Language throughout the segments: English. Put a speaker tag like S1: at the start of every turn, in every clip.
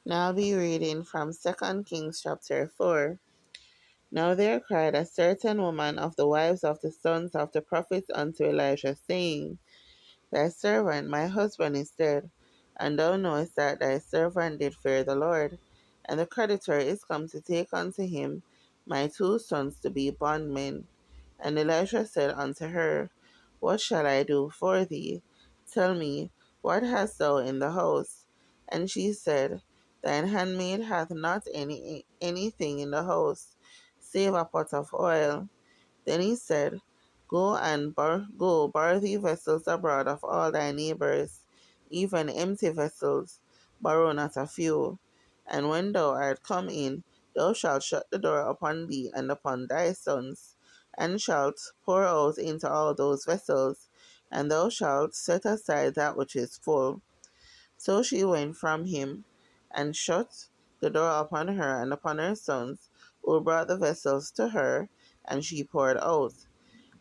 S1: Now I'll be reading from 2 Kings chapter 4. Now there cried a certain woman of the wives of the sons of the prophets unto Elisha, saying, Thy servant, my husband, is dead, and thou knowest that thy servant did fear the Lord. And the creditor is come to take unto him my two sons to be bondmen. And Elisha said unto her, What shall I do for thee? Tell me, what hast thou in the house? And she said, Thine handmaid hath not anything in the house, save a pot of oil. Then he said, Go borrow thee vessels abroad of all thy neighbors, even empty vessels, borrow not a few. And when thou art come in, thou shalt shut the door upon thee and upon thy sons, and shalt pour out into all those vessels, and thou shalt set aside that which is full. So she went from him, and shut the door upon her and upon her sons, who brought the vessels to her, and she poured out.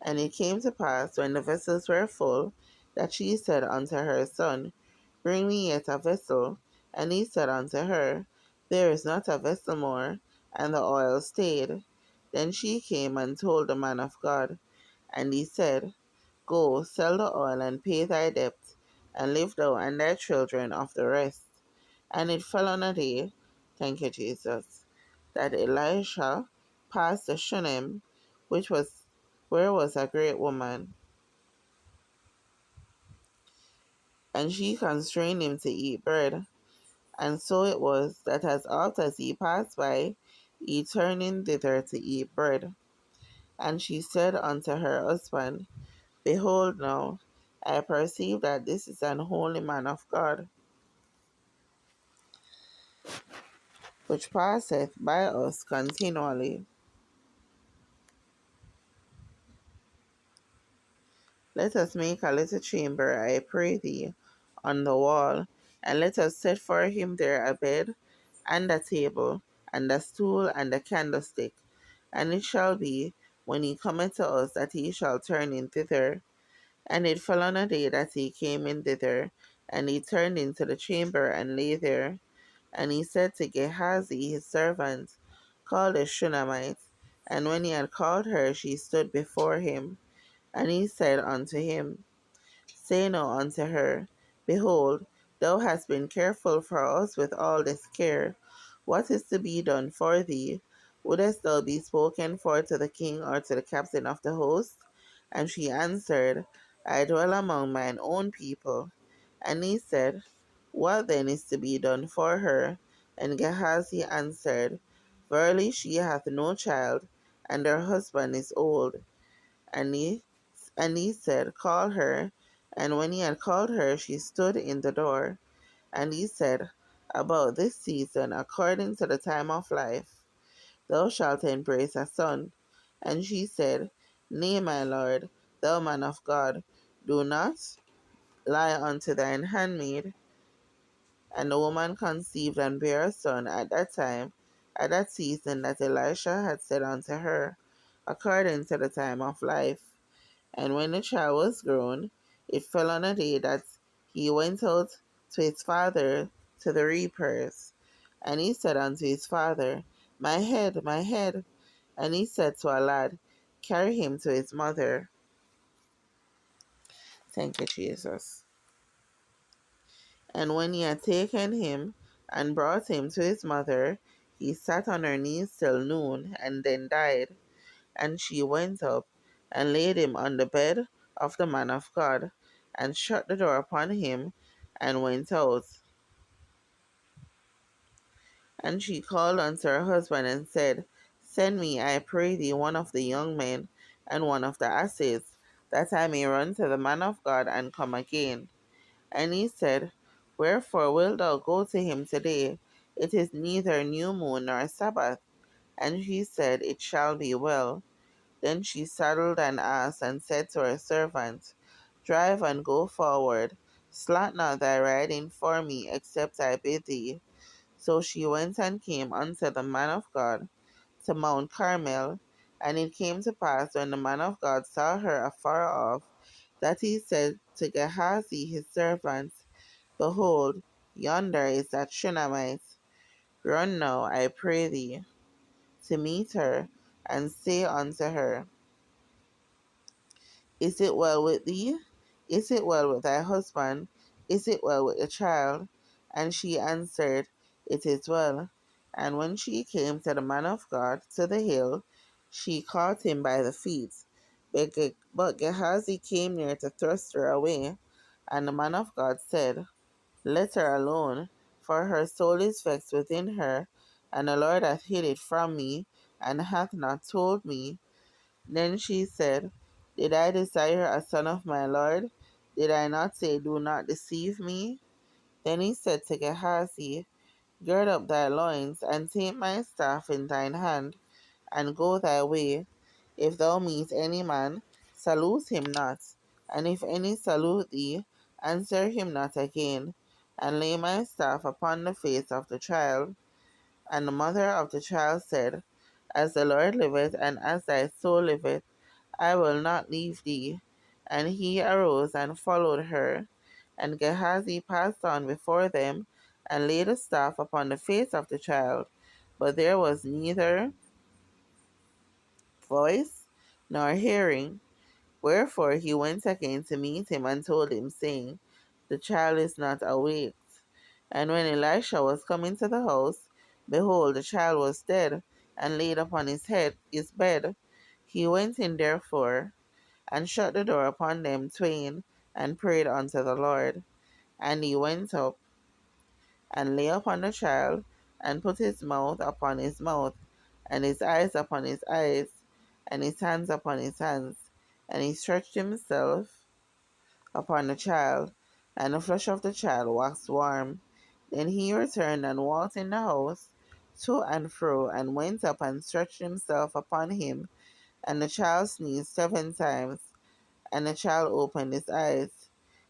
S1: And it came to pass, when the vessels were full, that she said unto her son, Bring me yet a vessel. And he said unto her, There is not a vessel more. And the oil stayed. Then she came and told the man of God. And he said, Go, sell the oil, and pay thy debt, and live thou and thy children of the rest. And it fell on a day, thank you, Jesus, that Elisha passed the Shunem, where was a great woman, and she constrained him to eat bread. And so it was that as oft as he passed by, he turned in thither to eat bread. And she said unto her husband, Behold now, I perceive that this is an holy man of God, which passeth by us continually. Let us make a little chamber, I pray thee, on the wall, and let us set for him there a bed, and a table, and a stool, and a candlestick. And it shall be, when he cometh to us, that he shall turn in thither. And it fell on a day that he came in thither, and he turned into the chamber, and lay there. And he said to Gehazi his servant, Call the Shunammite. And when he had called her, she stood before him. And he said unto him, Say now unto her, Behold, thou hast been careful for us with all this care. What is to be done for thee? Wouldest thou be spoken for to the king or to the captain of the host? And she answered, I dwell among mine own people. And he said, What then is to be done for her? And Gehazi answered, Verily she hath no child, and her husband is old. And he said, Call her. And when he had called her, she stood in the door. And he said, About this season, according to the time of life, thou shalt embrace a son. And she said, Nay, my lord, thou man of God, do not lie unto thine handmaid. And the woman conceived and bare a son at that time, at that season that Elisha had said unto her, according to the time of life. And when the child was grown, it fell on a day that he went out to his father to the reapers. And he said unto his father, My head, my head. And he said to a lad, Carry him to his mother. Thank you, Jesus. And when he had taken him and brought him to his mother, he sat on her knees till noon, and then died. And she went up and laid him on the bed of the man of God, and shut the door upon him, and went out. And she called unto her husband, and said, Send me, I pray thee, one of the young men, and one of the asses, that I may run to the man of God, and come again. And he said, Wherefore wilt thou go to him today? It is neither new moon nor Sabbath. And she said, It shall be well. Then she saddled an ass, and said to her servant, Drive and go forward. Slack not thy riding for me, except I bid thee. So she went and came unto the man of God to Mount Carmel. And it came to pass, when the man of God saw her afar off, that he said to Gehazi his servant, Behold, yonder is that Shunammite. Run now, I pray thee, to meet her, and say unto her, Is it well with thee? Is it well with thy husband? Is it well with the child? And she answered, It is well. And when she came to the man of God to the hill, she caught him by the feet. But Gehazi came near to thrust her away. And the man of God said, Let her alone, for her soul is vexed within her, and the Lord hath hid it from me, and hath not told me. Then she said, Did I desire a son of my Lord? Did I not say, Do not deceive me? Then he said to Gehazi, Gird up thy loins, and take my staff in thine hand, and go thy way. If thou meet any man, salute him not, and if any salute thee, answer him not again, and lay my staff upon the face of the child. And the mother of the child said, As the Lord liveth, and as thy soul liveth, I will not leave thee. And he arose and followed her. And Gehazi passed on before them, and laid a staff upon the face of the child. But there was neither voice nor hearing. Wherefore he went again to meet him, and told him, saying, The child is not awake. And when Elisha was come into the house, behold, the child was dead, and laid upon his bed. He went in therefore, and shut the door upon them twain, and prayed unto the Lord. And he went up, and lay upon the child, and put his mouth upon his mouth, and his eyes upon his eyes, and his hands upon his hands. And he stretched himself upon the child, and the flesh of the child waxed warm. Then he returned and walked in the house to and fro, and went up and stretched himself upon him. And the child sneezed 7 times, and the child opened his eyes.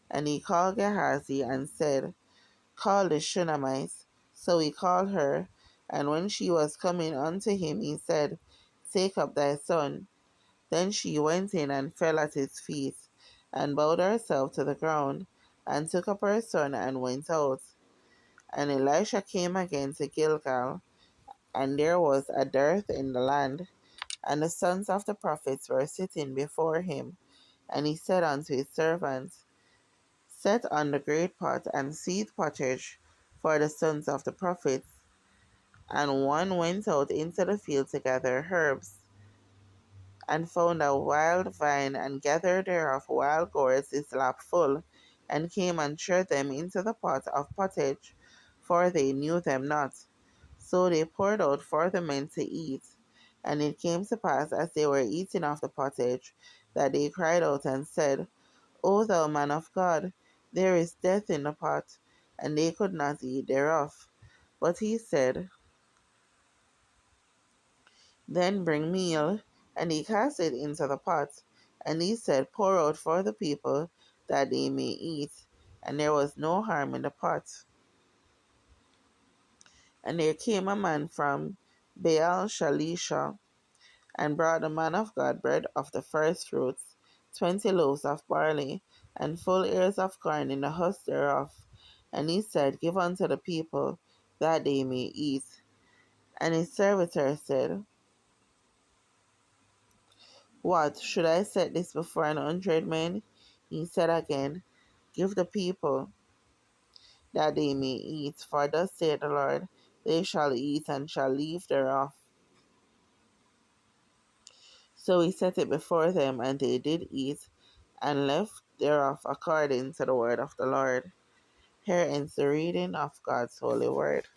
S1: And he called Gehazi, and said, Call the Shunammite. So he called her, and when she was coming unto him, he said, Take up thy son. Then she went in and fell at his feet, and bowed herself to the ground, and took up her son, and went out. And Elisha came again to Gilgal, and there was a dearth in the land, and the sons of the prophets were sitting before him. And he said unto his servants, Set on the great pot, and seethe pottage for the sons of the prophets. And one went out into the field to gather herbs, and found a wild vine, and gathered thereof wild gourds his lap full, and came and tread them into the pot of pottage, for they knew them not. So they poured out for the men to eat. And it came to pass, as they were eating of the pottage, that they cried out and said, O thou man of God, there is death in the pot. And they could not eat thereof. But he said, Then bring meal. And he cast it into the pot. And he said, Pour out for the people, that they may eat. And there was no harm in the pot. And there came a man from Baal Shalisha, and brought the man of God bread of the first fruits, 20 loaves of barley, and full ears of corn in the husk thereof. And he said, Give unto the people, that they may eat. And his servitor said, What, should I set this before 100 men? He said again, Give the people, that they may eat. For thus saith the Lord, They shall eat, and shall leave thereof. So he set it before them, and they did eat, and left thereof according to the word of the Lord. Here ends the reading of God's holy word.